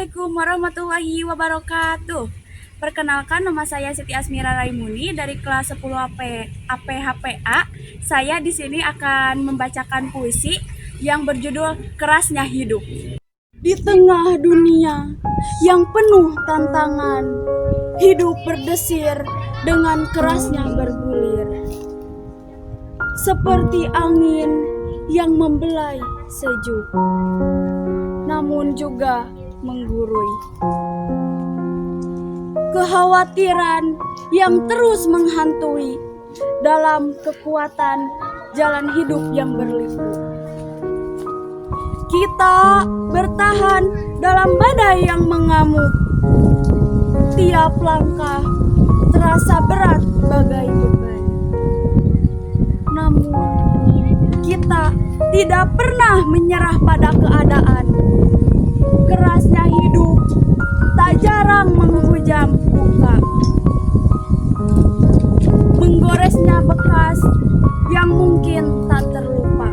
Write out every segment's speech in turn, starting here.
Assalamualaikum warahmatullahi wabarakatuh. Perkenalkan, nama saya Siti Asmira Raimuni dari kelas 10 APHPA. Saya di sini akan membacakan puisi yang berjudul Kerasnya Hidup. Di tengah dunia yang penuh tantangan, hidup berdesir dengan kerasnya bergulir. Seperti angin yang membelai sejuk, namun juga menggurui. Kekhawatiran yang terus menghantui dalam kekuatan jalan hidup yang berliku. Kita bertahan dalam badai yang mengamuk. Tiap langkah terasa berat bagai beban. Namun kita tidak pernah menyerah pada keadaan. Kerasnya hidup tak jarang menghujam luka, menggoresnya bekas yang mungkin tak terlupa.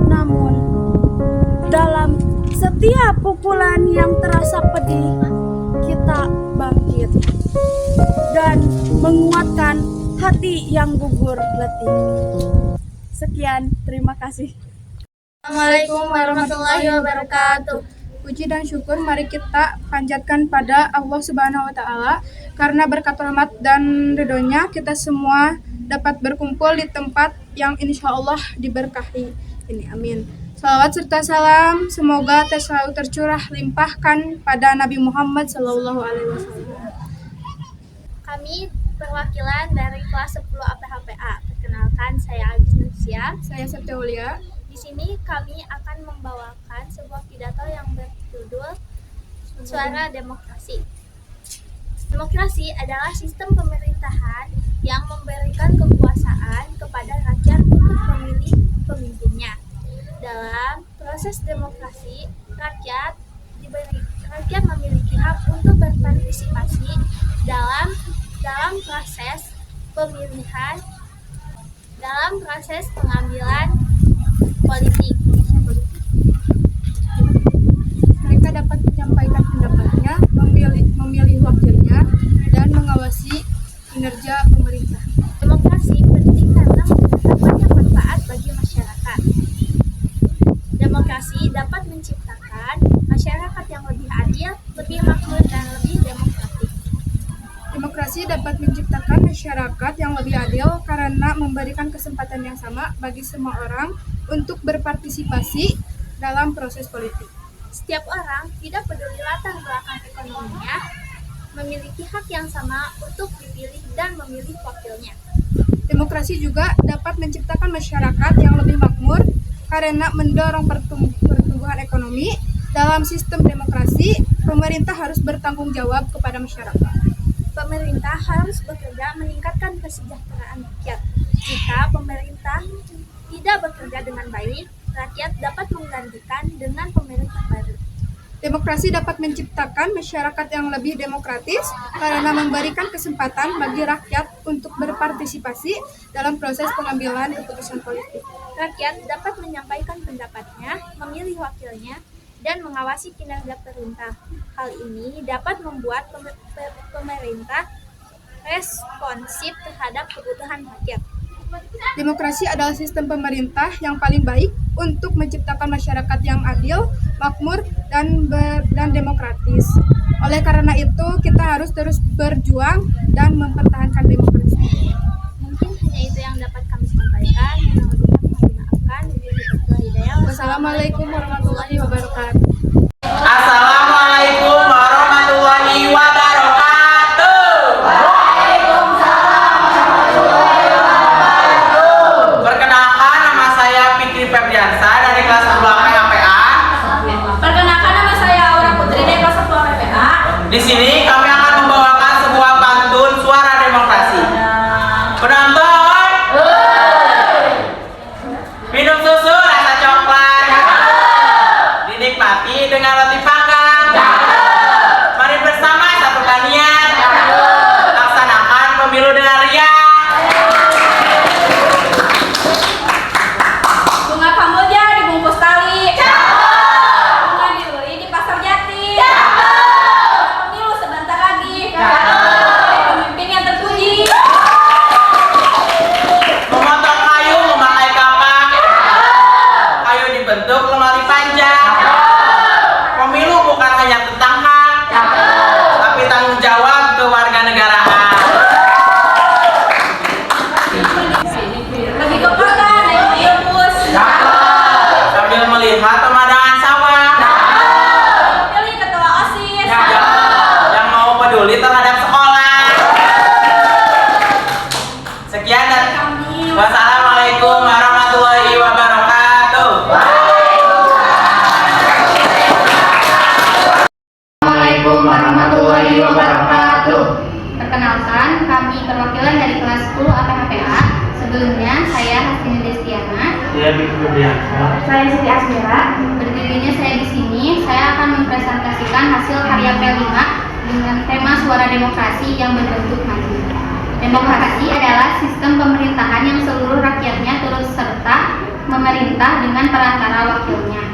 Namun dalam setiap pukulan yang terasa pedih, kita bangkit dan menguatkan hati yang gugur letih. Sekian, terima kasih. Assalamualaikum warahmatullahi wabarakatuh. Puji dan syukur mari kita panjatkan pada Allah Subhanahu wa Ta'ala, karena berkat rahmat dan ridhonya kita semua dapat berkumpul di tempat yang insya Allah diberkahi ini. Amin. Salawat serta salam semoga selalu tercurah limpahkan pada Nabi Muhammad Sallallahu Alaihi Wasallam. Kami perwakilan dari kelas 10 APHPA. Perkenalkan, saya Agis Nusia. Saya Septiaulia. Di sini kami akan membawakan sebuah pidato yang berjudul Suara Demokrasi. Demokrasi adalah sistem pemerintahan yang memberikan kekuasaan kepada rakyat untuk memilih pemimpinnya. Dalam proses demokrasi, rakyat memiliki hak untuk berpartisipasi dalam proses pemilihan, dalam proses pengambilan politik. Mereka dapat menyampaikan pendapatnya, memilih wakilnya, dan mengawasi kinerja pemerintah. Demokrasi penting karena mendatangkan manfaat bagi masyarakat. Demokrasi dapat menciptakan masyarakat yang lebih adil, lebih makmur, dan lebih demokratik. Demokrasi dapat menciptakan masyarakat yang lebih adil karena memberikan kesempatan yang sama bagi semua orang untuk berpartisipasi dalam proses politik. Setiap orang, tidak peduli latar belakang ekonominya, memiliki hak yang sama untuk dipilih dan memilih wakilnya. Demokrasi juga dapat menciptakan masyarakat yang lebih makmur karena mendorong pertumbuhan ekonomi. Dalam sistem demokrasi, pemerintah harus bertanggung jawab kepada masyarakat. Pemerintah harus bekerja meningkatkan kesejahteraan rakyat. Jika pemerintah tidak bekerja dengan baik, rakyat dapat menggantikan dengan pemerintah baru. Demokrasi dapat menciptakan masyarakat yang lebih demokratis karena memberikan kesempatan bagi rakyat untuk berpartisipasi dalam proses pengambilan keputusan politik. Rakyat dapat menyampaikan pendapatnya, memilih wakilnya, dan mengawasi kinerja pemerintah. Hal ini dapat membuat pemerintah responsif terhadap kebutuhan rakyat. Demokrasi adalah sistem pemerintah yang paling baik untuk menciptakan masyarakat yang adil, makmur, dan demokratis. Oleh karena itu, kita harus terus berjuang dan mempertahankan demokrasi. Mungkin hanya itu yang dapat kami sampaikan. Yang lebih kami maafkan. Wassalamualaikum warahmatullahi wabarakatuh. Assalamualaikum warahmatullahi wabarakatuh. Perkenalkan, nama saya Fikri Febriansa dari kelas 10 APHPA. Perkenalkan, nama saya Aura Putri dari kelas 10 APHPA. Di sini kami akan membawakan sebuah pantun suara demokrasi. Penonton, minum susu rasa coklat, dinikmati Wassalamualaikum warahmatullahi wabarakatuh. Assalamualaikum warahmatullahi wabarakatuh. Perkenalkan, kami perwakilan dari kelas 10 APHPA. Sebelumnya, saya Hasini Destiana. Saya Biksu Biasa. Saya Siti Asmira. Berdirinya saya di sini, saya akan mempresentasikan hasil karya P5 dengan tema suara demokrasi yang berbentuk maju. Demokrasi adalah sistem pemerintahan yang seluruh rakyatnya turut serta memerintah dengan perantara wakilnya.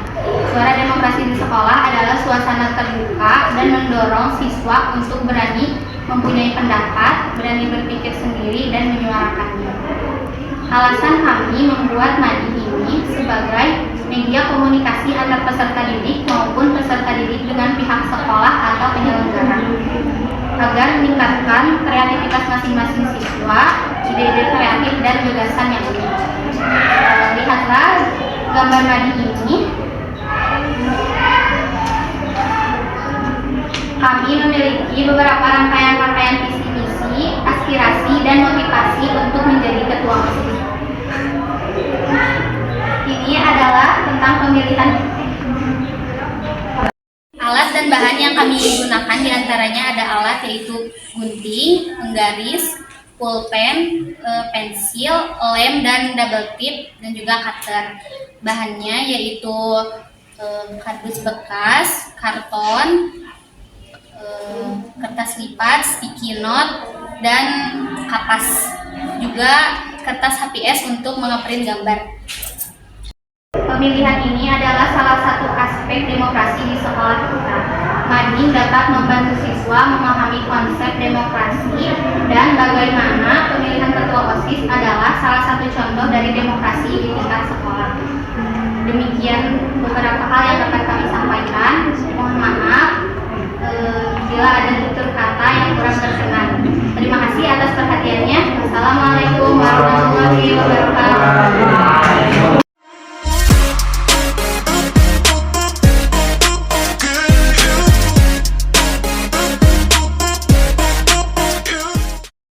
Suara demokrasi di sekolah adalah suasana terbuka dan mendorong siswa untuk berani mempunyai pendapat, berani berpikir sendiri dan menyuarakannya. Alasan kami membuat Madi ini sebagai media komunikasi antar peserta didik maupun peserta didik dengan pihak sekolah atau penyelenggara, agar meningkatkan kreativitas masing-masing siswa, ide-ide kreatif dan gagasan yang unik. Lihatlah gambar Madi ini. Kami memiliki beberapa rangkaian visi misi, aspirasi, dan motivasi untuk menjadi ketua OSIS. Ini adalah tentang pemilihan alat dan bahan yang kami gunakan, diantaranya ada alat yaitu gunting, penggaris, pulpen, pensil, lem, dan double tip, dan juga cutter. Bahannya yaitu kardus bekas, karton, kertas lipat, sticky note, dan kapas. Juga kertas HPS untuk mengeprint gambar. Pemilihan ini adalah salah satu aspek demokrasi di sekolah kita. Mading dapat membantu siswa memahami konsep demokrasi dan bagaimana pemilihan ketua OSIS adalah salah satu contoh dari demokrasi di tingkat sekolah. Demikian beberapa hal yang dapat kami sampaikan. Mohon maaf bila ada tutur kata yang kurang berkenan. Terima kasih atas perhatiannya. Wassalamualaikum warahmatullahi wabarakatuh.